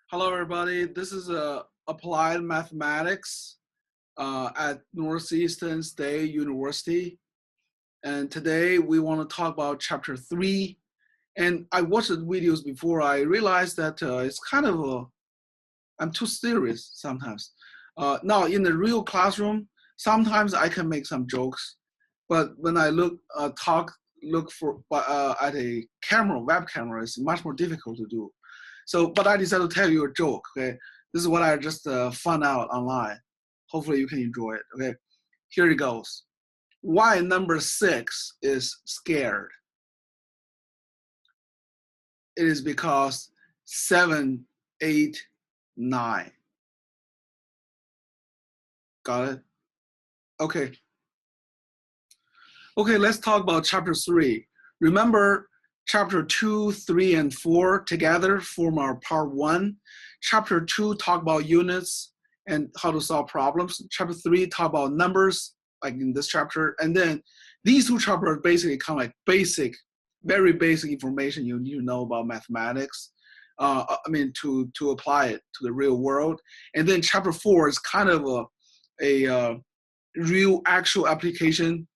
Hello, everybody. This is Applied Mathematics at Northeastern State University. And today we want to talk about chapter 3. And I watched the videos before. I realized that it's kind of I'm too serious sometimes. Now, in the real classroom, sometimes I can make some jokes. But when I look at a camera, web camera, it's much more difficult to do. So, but I decided to tell you a joke, okay? This is what I just found out online. Hopefully you can enjoy it, okay? Here it goes. Why number 6 is scared? It is because 7, 8, 9. Got it? Okay. Okay, let's talk about chapter 3. Remember, chapter 2, 3, and 4 together form our part 1. Chapter 2 talk about units and how to solve problems. Chapter 3 talk about numbers, like in this chapter. And then these two chapters basically kind of like basic, very basic information you need to know about mathematics. To apply it to the real world. And then chapter 4 is kind of a real actual application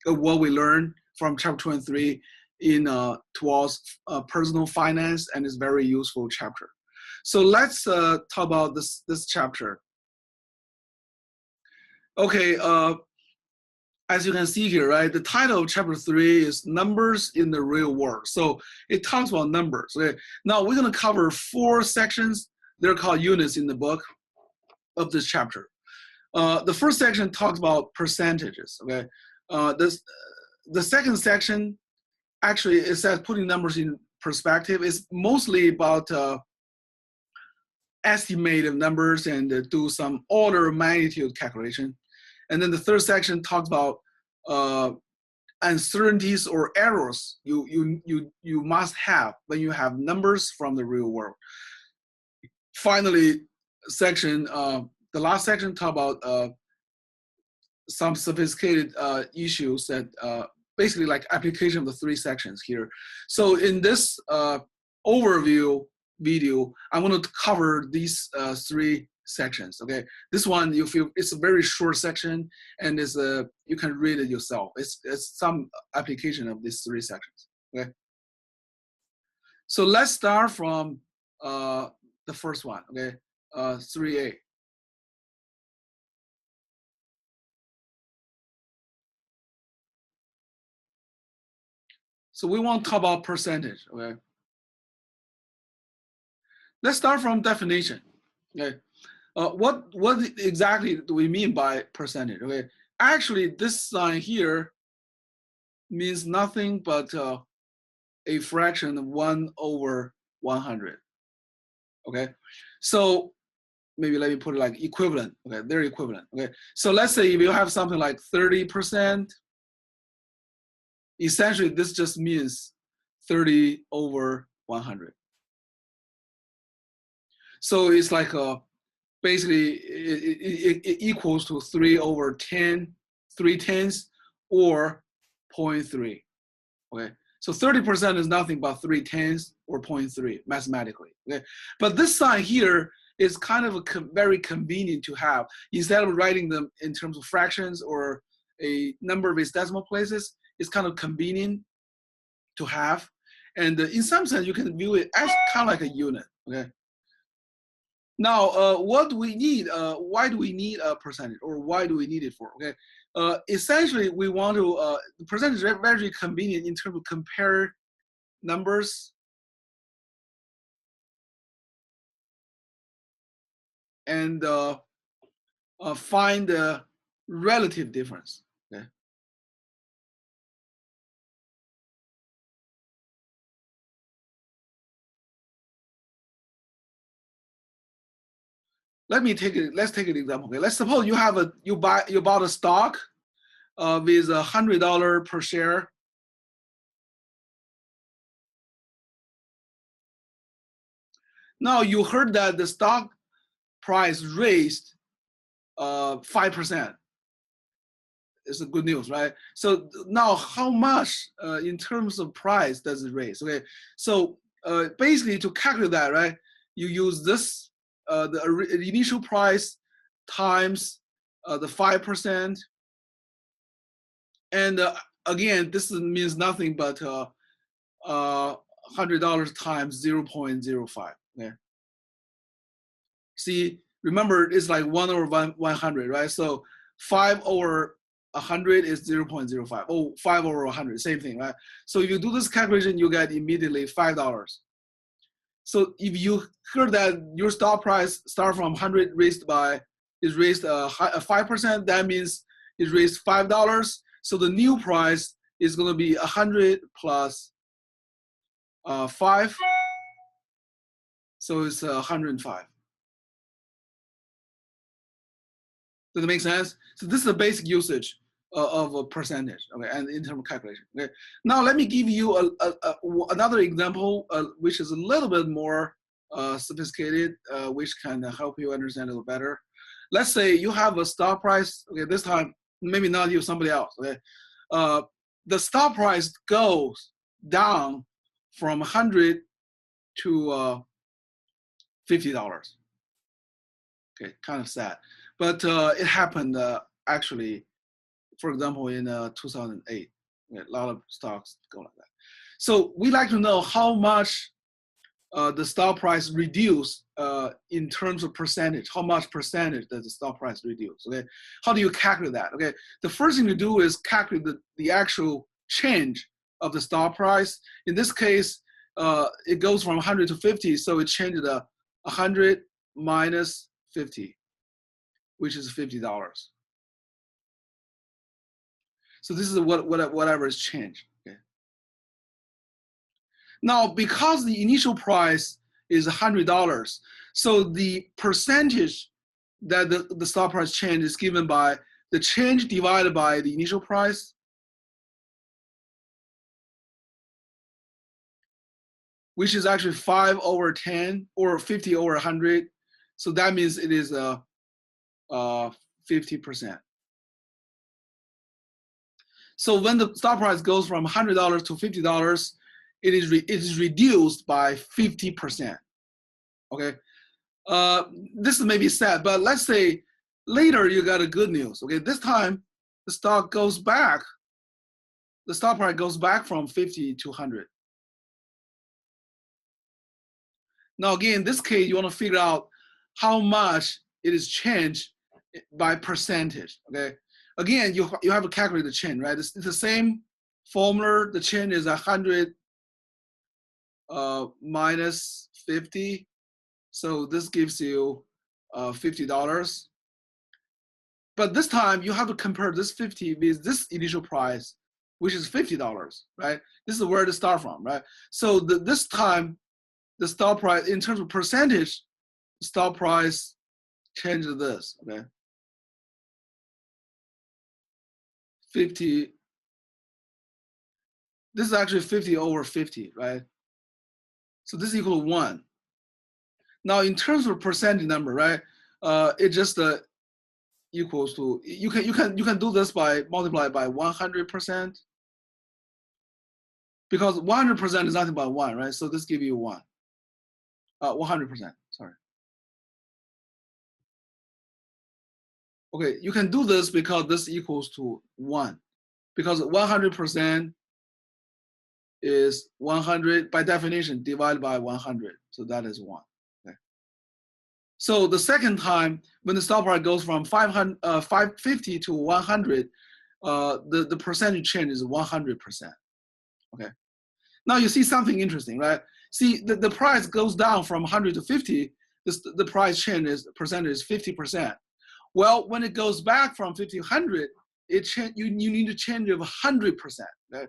of what we learned from chapter 2 and 3 in towards personal finance, and it's very useful chapter. So let's talk about this chapter. Okay, as you can see here, right, the title of chapter 3 is Numbers in the Real World. So it talks about numbers. Okay? Now we're going to cover 4 sections. They're called units in the book of this chapter. The first section talks about percentages. Okay, the second section actually it says putting numbers in perspective. It's mostly about estimate of numbers and do some order of magnitude calculation. And then the third section talks about uncertainties or errors you must have when you have numbers from the real world. Finally, the last section talk about some sophisticated issues that basically like application of the 3 sections here. So in this overview video, I'm going to cover these 3 sections. Okay, this one you feel it's a very short section, and is you can read it yourself. It's some application of these 3 sections. Okay, so let's start from the first one. Okay, 3A. So we want to talk about percentage, okay? Let's start from definition, okay? What exactly do we mean by percentage, okay? Actually, this sign here means nothing but a fraction of 1/100, okay? So maybe let me put it like equivalent, okay? They're equivalent, okay? So let's say if you have something like 30%, essentially this just means 30/100. So it's like basically it equals to 3/10, 3/10, or 0.3. Okay, so 30% is nothing but 3/10 or 0.3 mathematically. Okay, but this sign here is kind of very convenient to have. Instead of writing them in terms of fractions or a number of its decimal places, it's kind of convenient to have. And in some sense, you can view it as kind of like a unit. Okay. Now, what do we need? Why do we need a percentage, or why do we need it for? Okay, essentially, we want to the percentage is very convenient in terms of compare numbers and find the relative difference. Okay. Let's take an example. Okay, let's suppose you bought a stock with $100 per share. Now you heard that the stock price raised 5%. It's a good news, right? So now how much in terms of price does it raise? Okay, so basically to calculate that, right, you use this, the initial price times the 5%. And again, this means nothing but $100 times 0.05. Okay. See, remember, it's like 1 over 100, right? So 5 over 100 is 0.05. Oh, 5 over 100, same thing, right? So if you do this calculation, you get immediately $5. So if you heard that your stock price start from 100 raised 5%, that means it raised $5. So the new price is going to be 100 plus 5. So it's 105. Does that make sense? So this is the basic usage of a percentage, okay, and in terms of calculation. Okay. Now let me give you another example, which is a little bit more sophisticated, which can help you understand a little better. Let's say you have a stock price. Okay, this time maybe not you, somebody else. Okay, the stock price goes down from 100 to $50. Okay, kind of sad. But it happened actually, for example, in 2008. A lot of stocks go like that. So we like to know how much the stock price reduced in terms of percentage. How much percentage does the stock price reduce? Okay, how do you calculate that? Okay, the first thing to do is calculate the actual change of the stock price. In this case, it goes from 100 to 50, so it changed 100 minus 50. Which is $50. So this is whatever is changed. Okay. Now, because the initial price is $100, so the percentage that the stock price change is given by the change divided by the initial price, which is actually 5 over 10 or 50 over 100. So that means it is 50%. So when the stock price goes from $100 to $50, it is reduced by 50%. Okay, this may be sad, but let's say later you got a good news. Okay, this time the stock goes back. The stock price goes back from 50 to 100. Now again, in this case, you want to figure out how much it is changed by percentage. Okay, again, you have to calculate the change, right? It's the same formula. The change is 100 minus 50, so this gives you $50. But this time you have to compare this 50 with this initial price, which is $50, right? This is where to start from, right? So this time the stock price, in terms of percentage, the stock price changes this. Okay. 50, this is actually 50 over 50, right? So this is equal to 1. Now in terms of percentage number, right? It just equals to, you can do this by multiply by 100%, because 100% is nothing but 1, right? So this gives you 1. 100%, sorry. Okay, you can do this because this equals to 1, because 100% is 100 by definition divided by 100, so that is 1. Okay. So the second time when the stock price goes from 550 to 100, the percentage change is 100%. Okay. Now you see something interesting, right? See, the price goes down from 100 to 50. The price change is percentage is 50%. Well, when it goes back from 50 to 100, you need to change of 100%. Right?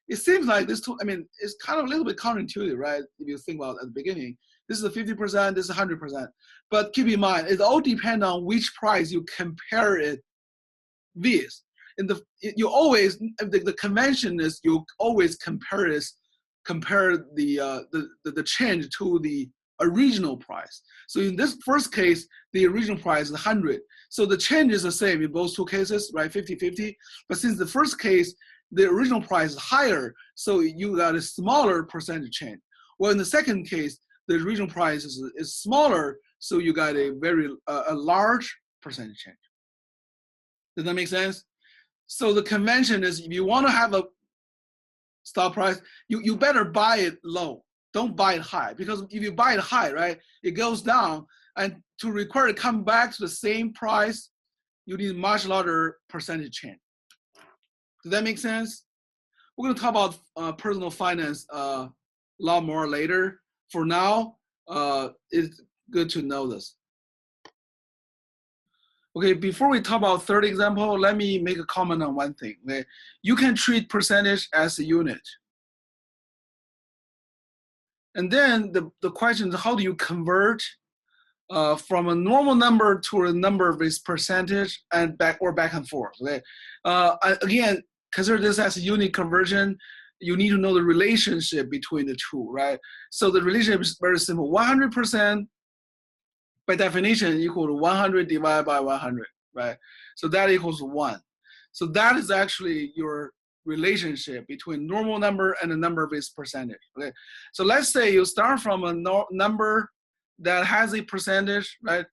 It seems like this, I mean, it's kind of a little bit counterintuitive, right? If you think about it at the beginning, this is a 50%, this is 100%. But keep in mind, it all depends on which price you compare it with. You always, the convention is you always compare the change to the original price. So in this first case, the original price is 100. So the change is the same in both two cases, right? 50-50. But since the first case, the original price is higher, so you got a smaller percentage change. Well, in the second case, the original price is smaller, so you got a very a large percentage change. Does that make sense? So the convention is if you want to have a stock price, you better buy it low. Don't buy it high, because if you buy it high, right, it goes down, and to require it come back to the same price, you need much larger percentage change. Does that make sense? We're going to talk about personal finance a lot more later. For now, it's good to know this. Okay, before we talk about third example, let me make a comment on one thing. Okay, you can treat percentage as a unit. And then the question is, how do you convert from a normal number to a number with percentage and back and forth? Okay, again, consider this as a unit conversion. You need to know the relationship between the two, right? So the relationship is very simple. 100% by definition equal to 100 divided by 100, right? So that equals 1. So that is actually your relationship between normal number and a number with percentage, okay? So let's say you start from a number that has a percentage, right?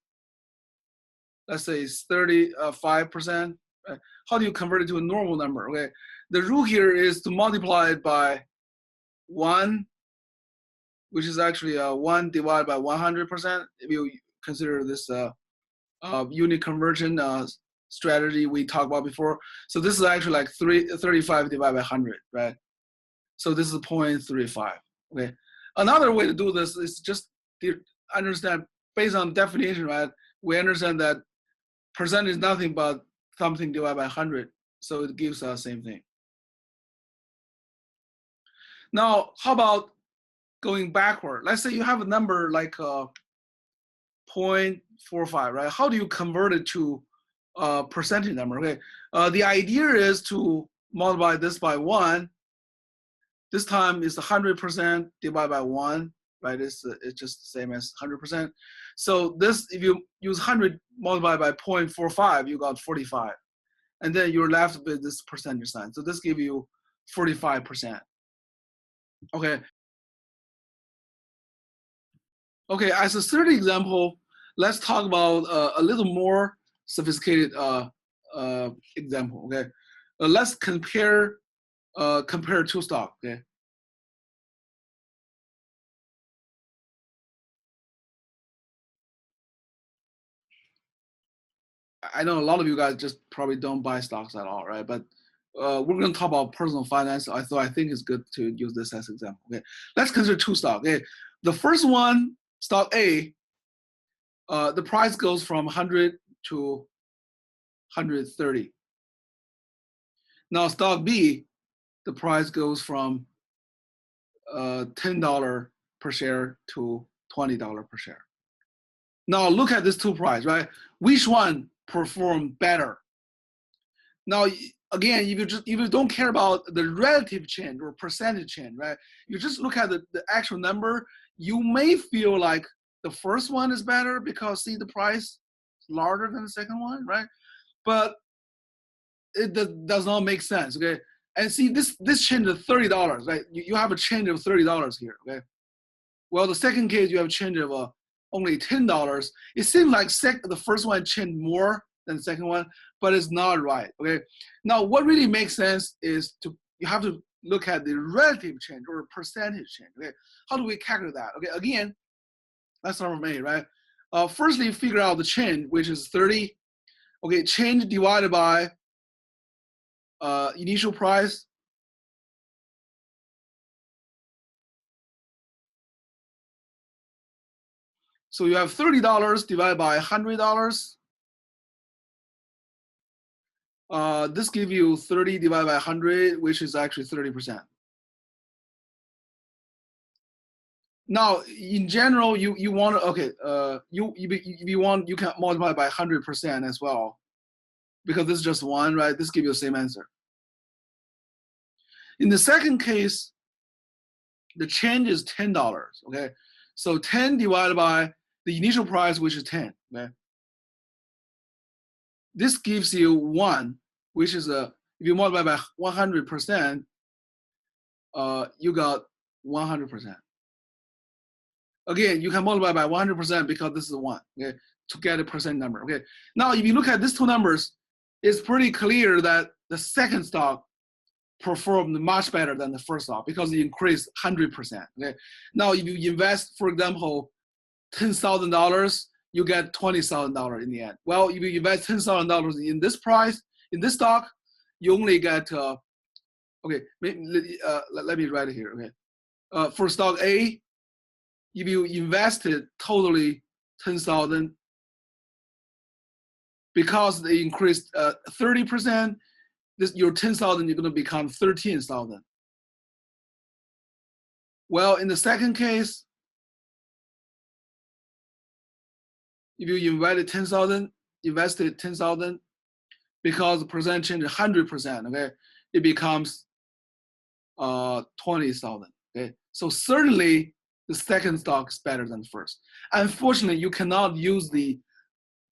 Let's say it's 35%, right? How do you convert it to a normal number, okay? The rule here is to multiply it by 1, which is actually 1 divided by 100%. If you consider this unit conversion strategy we talked about before. So this is actually like 35 divided by 100, right? So this is 0.35, okay? Another way to do this is just to understand, based on definition, right? We understand that percent is nothing but something divided by 100, so it gives us the same thing. Now, how about going backward? Let's say you have a number like 0.45, right? How do you convert it to a percentage number? Okay, the idea is to multiply this by 1. This time it's 100% divided by 1, right? It's just the same as 100%. So this, if you use 100 multiplied by 0.45, you got 45. And then you're left with this percentage sign. So this gives you 45%. Okay. Okay, as a third example, let's talk about a little more sophisticated example. Okay, let's compare two stocks. Okay, I know a lot of you guys just probably don't buy stocks at all, right? But we're going to talk about personal finance, so I think it's good to use this as an example. Okay, let's consider two stocks. Okay, the first one, stock A, the price goes from 100 to 130. Now stock B, the price goes from $10 per share to $20 per share. Now look at these two prices, right? Which one performed better? Now again, if you don't care about the relative change or percentage change, right? You just look at the actual number, you may feel like the first one is better because see the price is larger than the second one, right? But it does not make sense, okay? And see this change of $30, right? You have a change of $30 here, okay? Well, the second case you have a change of only $10. It seems like the first one changed more than the second one, but it's not right, okay? Now, what really makes sense is you have to look at the relative change or percentage change, okay? How do we calculate that? Okay, again, let's start from A, right? Firstly, figure out the change, which is 30. Okay, change divided by initial price. So you have $30 divided by $100. This gives you 30 divided by 100, which is actually 30%. Now, in general, you want to, okay, if you want, you can multiply by 100% as well, because this is just one, right? This gives you the same answer. In the second case, the change is $10, okay? So 10 divided by the initial price, which is 10, okay? This gives you 1, which is if you multiply by 100%, you got 100%. Again, you can multiply by 100% because this is 1, okay, to get a percent number, okay. Now, if you look at these two numbers, it's pretty clear that the second stock performed much better than the first stock because it increased 100%, okay. Now, if you invest, for example, $10,000, you get $20,000 in the end. Well, if you invest $10,000 in this price, in this stock, you only get, okay, let me write it here, okay. For stock A, if you invested totally 10,000, because they increased 30%, your 10,000 you're going to become 13,000. Well, in the second case, if you invested 10,000, because the percent change 100%, okay, it becomes 20,000. Okay, so certainly the second stock is better than the first. Unfortunately, you cannot use the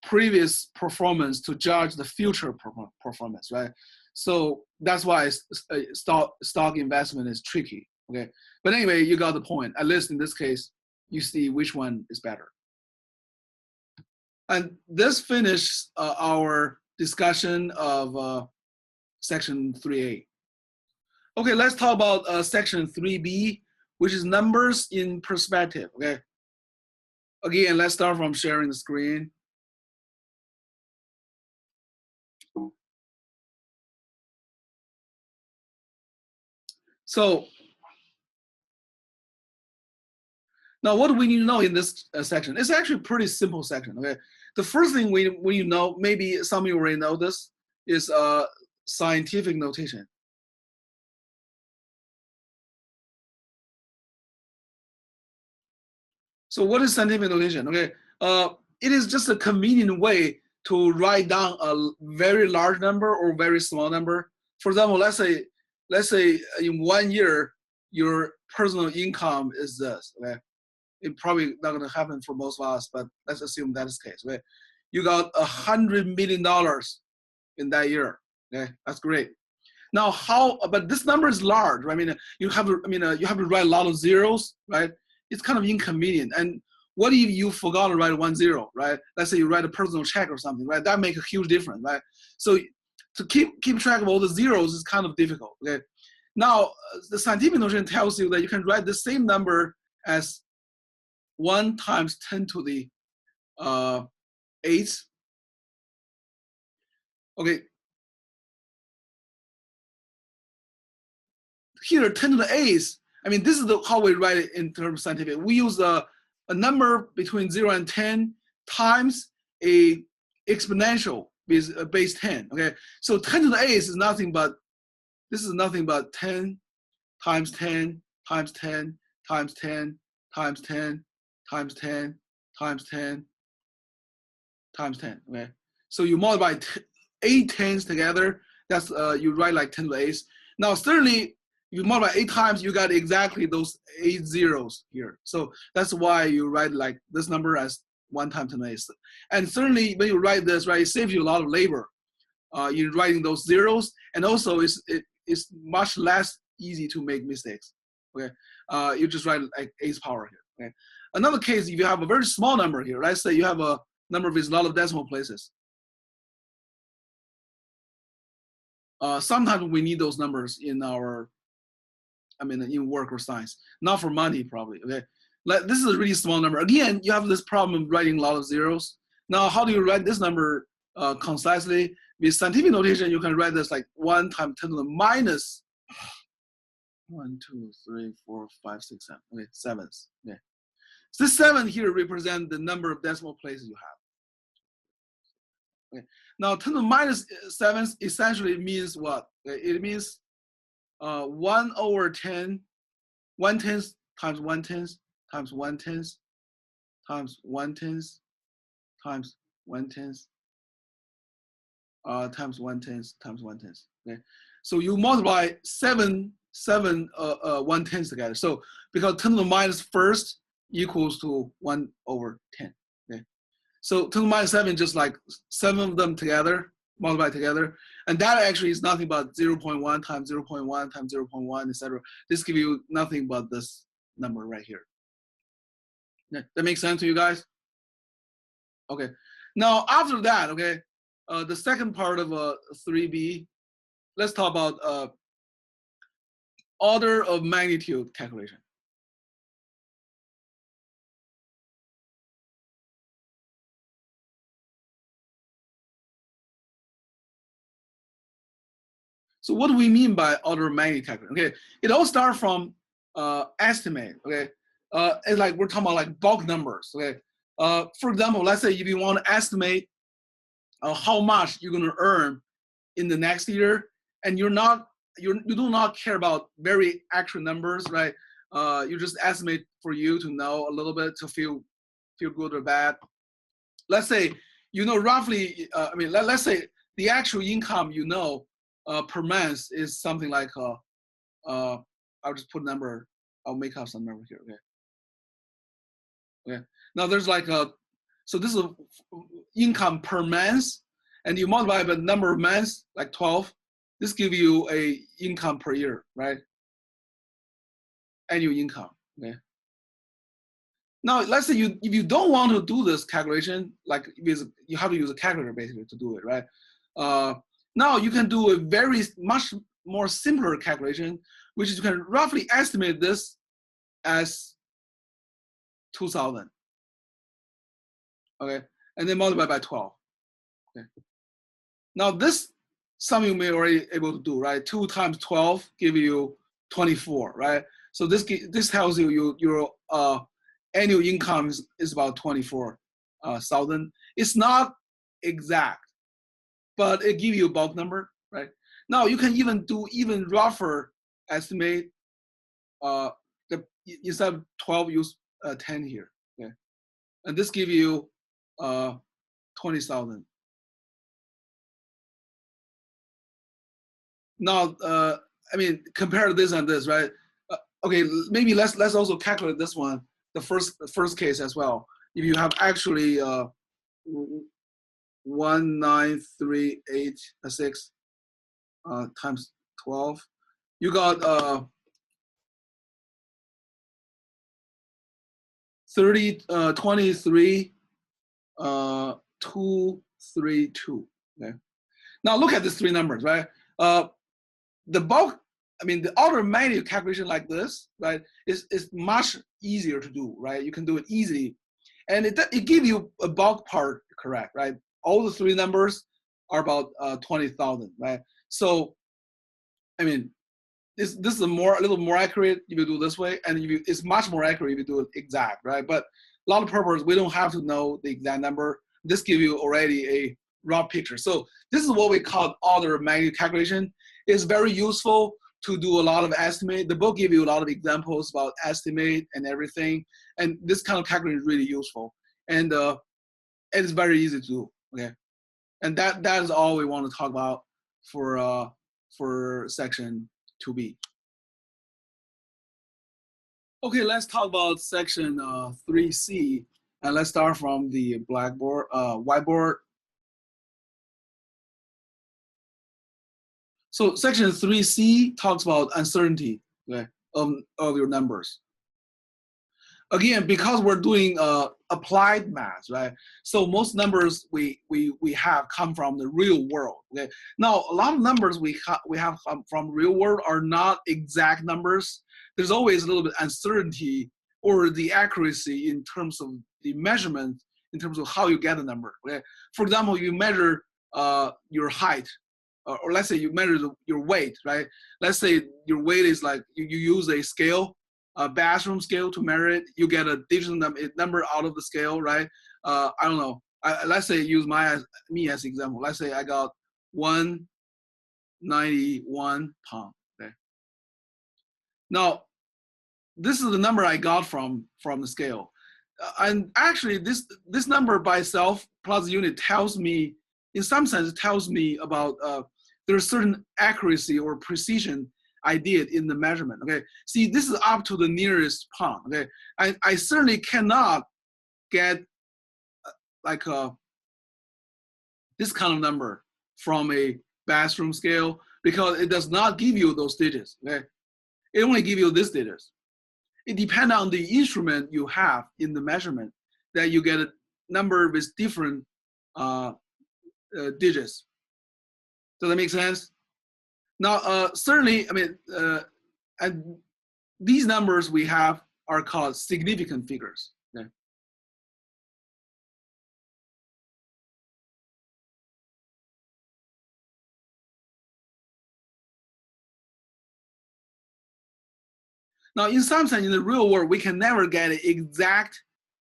previous performance to judge the future performance, right? So that's why stock investment is tricky, okay? But anyway, you got the point. At least in this case, you see which one is better. And this finished our discussion of section 3A. Okay, let's talk about section 3B, which is numbers in perspective, okay? Again, let's start from sharing the screen. So now what do we need to know in this section? It's actually a pretty simple section, okay? The first thing we know, maybe some of you already know this, is scientific notation. So what is scientific notation? Okay, it is just a convenient way to write down a very large number or very small number. For example, let's say in 1 year your personal income is this. Okay, it's probably not going to happen for most of us, but let's assume that is the case. Okay, you got $100 million in that year. Okay, that's great. Now but this number is large, right? I mean, you have to write a lot of zeros, right? It's kind of inconvenient. And what if you forgot to write 1 0, right? Let's say you write a personal check or something, right? That makes a huge difference, right? So to keep track of all the zeros is kind of difficult, okay? Now, the scientific notation tells you that you can write the same number as 1 times 10 to the 8th. Okay. Here, 10 to the 8th, I mean, this is how we write it in terms of scientific. We use a number between 0 and 10 times a exponential with base 10, okay? So 10 to the 8th is nothing but, this is nothing but 10 times 10 times 10 times 10 times 10 times 10 times 10 times 10, okay? So you multiply 8 tens together, that's, you write like 10 to the 8th. Now, certainly, you multiply 8 times, you got exactly those 8 zeros here. So that's why you write like this number as 1 times 10 to the 8th. And certainly when you write this, right, it saves you a lot of labor in writing those zeros. And also it's much less easy to make mistakes, okay? You just write like 8th power here, okay? Another case, if you have a very small number here, let's say you have a number with a lot of decimal places. Sometimes we need those numbers in our, in work or science, not for money probably, okay? Like, this is a really small number. Again, you have this problem of writing a lot of zeros. Now, how do you write this number concisely? With scientific notation, you can write this like 1 times 10 to the minus 1, 2, 3, 4, 5, 6, 7, okay, 7th, okay? So this 7 here represents the number of decimal places you have. Okay. Now, 10 to the minus 7th essentially means what? Okay. It means 1 over 10, 1/10 times 1/10 times 1/10 times 1/10 times 1/10 times 1/10 times 1/10. Okay, so you multiply 7 1/10 together. So because 10 to the minus first equals to 1 over 10. Okay, so 10 to the minus 7, just like 7 of them together, multiply together, and that actually is nothing but 0.1 times 0.1 times 0.1, etc. This gives you nothing but this number right here. That makes sense to you guys? Okay. Now after that, okay, the second part of 3B, let's talk about order of magnitude calculation. So what do we mean by order of magnitude calculation? Okay, it all starts from estimate. Okay, it's like we're talking about like bulk numbers. Okay, for example, let's say if you want to estimate how much you're going to earn in the next year, and you do not care about very accurate numbers, right? You just estimate for you to know a little bit to feel good or bad. Let's say you know roughly. I mean, let's say the actual income you know per month is something like I'll just put a number. I'll make up some number here. Okay. Okay. Now there's like so this is income per month, and you multiply by the number of months, like 12. This gives you a income per year, right? Annual income. Okay. Now let's say if you don't want to do this calculation, like you have to use a calculator basically to do it, right? Now you can do a much more simpler calculation, which is you can roughly estimate this as 2,000. Okay, and then multiply by 12. Okay. Now this some you may already able to do, right? 2 times 12 give you 24, right? So this tells you your annual income is about 24,000. It's not exact, but it gives you a bulk number, right? Now you can even do rougher estimate. Instead of 12, use 10 here, okay? And this gives you 20,000. Now, I mean, compare this and this, right? Okay, maybe let's also calculate this one, the first case as well. If you have actually 1938.6 times 12, you got 23,232. Okay. Now look at these three numbers, right? The bulk, I mean, the order of magnitude calculation like this, right, is much easier to do, right? You can do it easily, and it gives you a bulk part correct, right? All the three numbers are about 20,000, right? So, I mean, this is a little more accurate if you do this way, and it's much more accurate if you do it exact, right? But a lot of purpose, we don't have to know the exact number. This gives you already a rough picture. So this is what we call order of magnitude calculation. It's very useful to do a lot of estimate. The book gives you a lot of examples about estimate and everything. And this kind of calculation is really useful. And it's very easy to do, okay? And that is all we want to talk about for section 2B. Okay, let's talk about section 3C. And let's start from the whiteboard. So section 3C talks about uncertainty, okay, of your numbers. Again, because we're doing applied math, right? So most numbers we have come from the real world. Okay. Now a lot of numbers we have from real world are not exact numbers. There's always a little bit uncertainty or the accuracy in terms of the measurement, in terms of how you get a number. Okay. For example, you measure your height, or let's say you measure your weight, right? Let's say your weight is like you use a scale, a bathroom scale to measure it. You get a digital number out of the scale, right? I don't know. Let's say use me as example. Let's say I got 191 pounds. Okay. Now, this is the number I got from the scale, and actually this number by itself plus the unit tells me, in some sense, it tells me about there's certain accuracy or precision I did in the measurement. Okay, see, this is up to the nearest pound. Okay, I certainly cannot get like this kind of number from a bathroom scale because it does not give you those digits. Okay, it only gives you these digits. it depends on the instrument you have in the measurement that you get a number with different digits. Does that make sense? Now, certainly, I mean, and these numbers we have are called significant figures. Okay? Now, in some sense, in the real world, we can never get an exact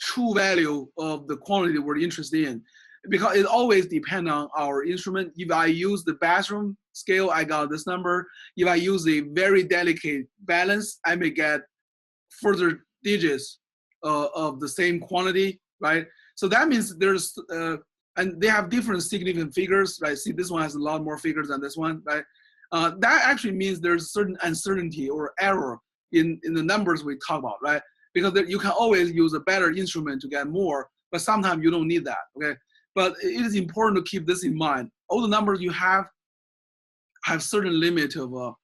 true value of the quantity we're interested in, because it always depends on our instrument. If I use the bathroom scale, I got this number. If I use a very delicate balance, I may get further digits of the same quantity, right? So that means there's, and they have different significant figures, right? See, this one has a lot more figures than this one, right? That actually means there's certain uncertainty or error in the numbers we talk about, right? Because you can always use a better instrument to get more, but sometimes you don't need that, okay? But it is important to keep this in mind. All the numbers you have certain limit of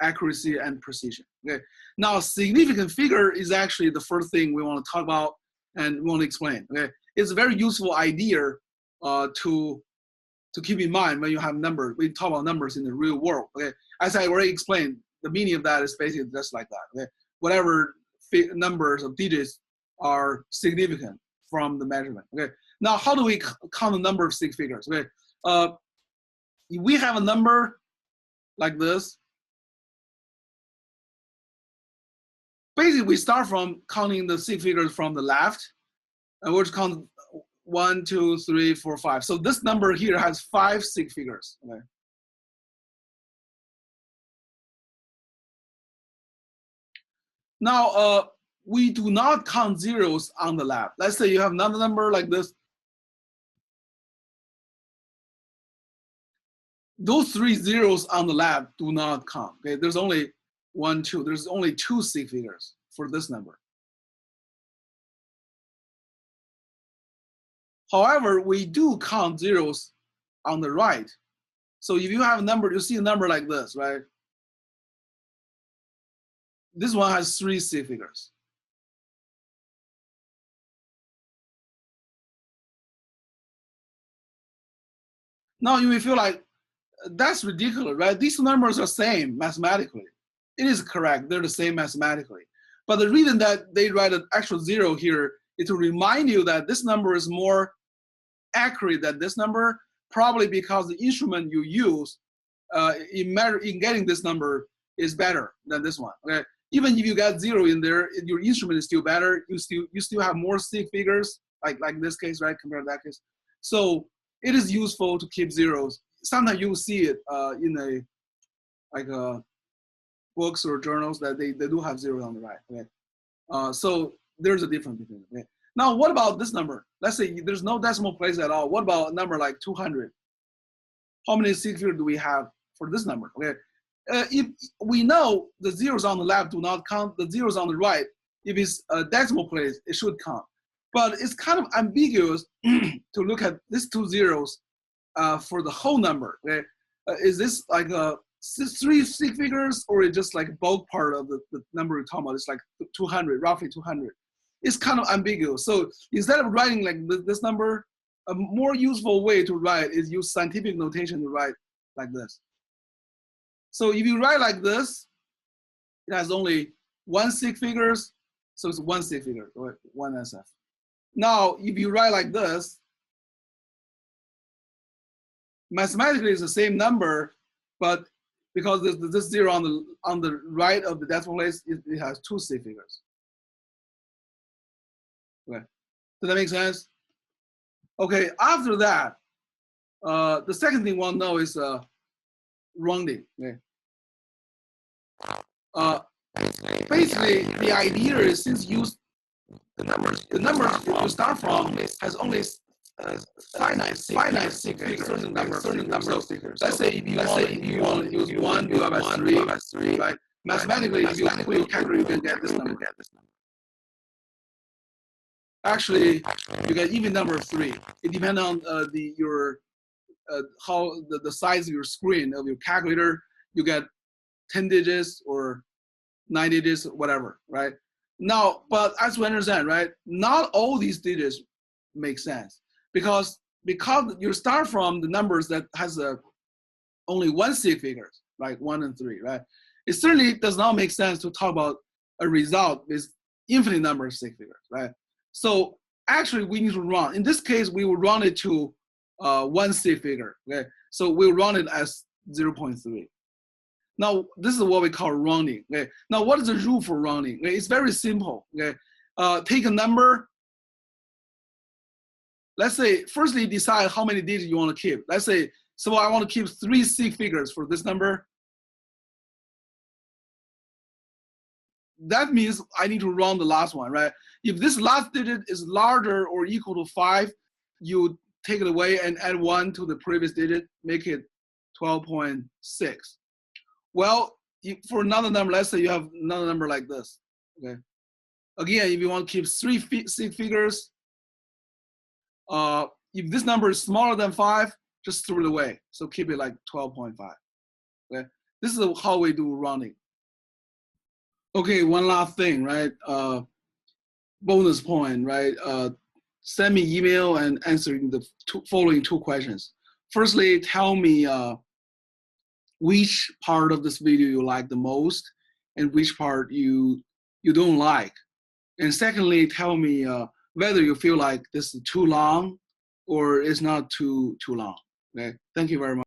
accuracy and precision, okay? Now, significant figure is actually the first thing we want to talk about and we want to explain, okay? It's a very useful idea to keep in mind when you have numbers, we talk about numbers in the real world, okay? As I already explained, the meaning of that is basically just like that, okay? Whatever numbers of digits are significant from the measurement, okay? Now, how do we count the number of six figures, okay? We have a number like this. Basically, we start from counting the six figures from the left, and we'll just count 1, 2, 3, 4, 5. So this number here has 5 six figures, okay? Now, we do not count zeros on the left. Let's say you have another number like this. Those 3 zeros on the left do not count, okay? There's only 1, 2. There's only 2 six figures for this number. However, we do count zeros on the right. So if you have a number, you see a number like this, right? This one has 3 six figures. Now you may feel like, that's ridiculous, right? These numbers are same mathematically. It is correct, they're the same mathematically. But the reason that they write an actual 0 here is to remind you that this number is more accurate than this number, probably because the instrument you use in getting this number is better than this one, okay? Even if you got 0 in there, your instrument is still better. You still have more six figures, like this case, right, compared to that case. So it is useful to keep zeros. Sometimes you will see it in books or journals that they do have zeros on the right, okay? So there's a difference between them, okay? Now, what about this number? Let's say there's no decimal place at all. What about a number like 200? How many six figures do we have for this number, okay? If we know the zeros on the left do not count, the zeros on the right, if it's a decimal place, it should count. But it's kind of ambiguous to look at these 2 zeros for the whole number, okay? Is this like 3 six figures, or is just like bulk part of the number we're talking about? It's like 200, roughly 200. It's kind of ambiguous. So instead of writing like this number, a more useful way to write is use scientific notation to write like this. So if you write like this, it has only 1 six figures, so it's 1 six figure, or 1 SF. Now, if you write like this, mathematically it's the same number, but because this 0 on the right of the decimal place, it has 2 six figures. Okay, does that make sense? Okay, after that, the second thing we want to know is rounding. Okay. Basically, the idea is since the numbers you start from has only finite six figures, certain number of figures. Let's say if you want to use 1 divided by 3, right? Mathematically, if you calculate, you can get this number. Actually, you get even number of 3. It depends on how the size of your screen of your calculator. You get 10 digits or 9 digits, whatever, right? Now, but as we understand, right, not all these digits make sense because you start from the numbers that has only one sig figures, like 1 and 3, right? It certainly does not make sense to talk about a result with infinite number of sig figures, right? So actually we need to run. In this case, we will run it to one sig figure, okay? So we'll run it as 0.3. Now, this is what we call rounding, okay? Now, what is the rule for rounding? Okay? It's very simple, okay? Take a number. Let's say, firstly, decide how many digits you want to keep. Let's say, so I want to keep 3 sig figures for this number. That means I need to round the last one, right? If this last digit is larger or equal to 5, you take it away and add 1 to the previous digit, make it 12.6. Well, for another number, let's say you have another number like this, okay? Again, if you want to keep 3 sig figures, if this number is smaller than 5, just throw it away. So keep it like 12.5, okay? This is how we do rounding. Okay, one last thing, right? Bonus point, right? Send me email and answering the following 2 questions. Firstly, tell me which part of this video you like the most and which part you don't like. And secondly, tell me whether you feel like this is too long or it's not too long. Okay, thank you very much.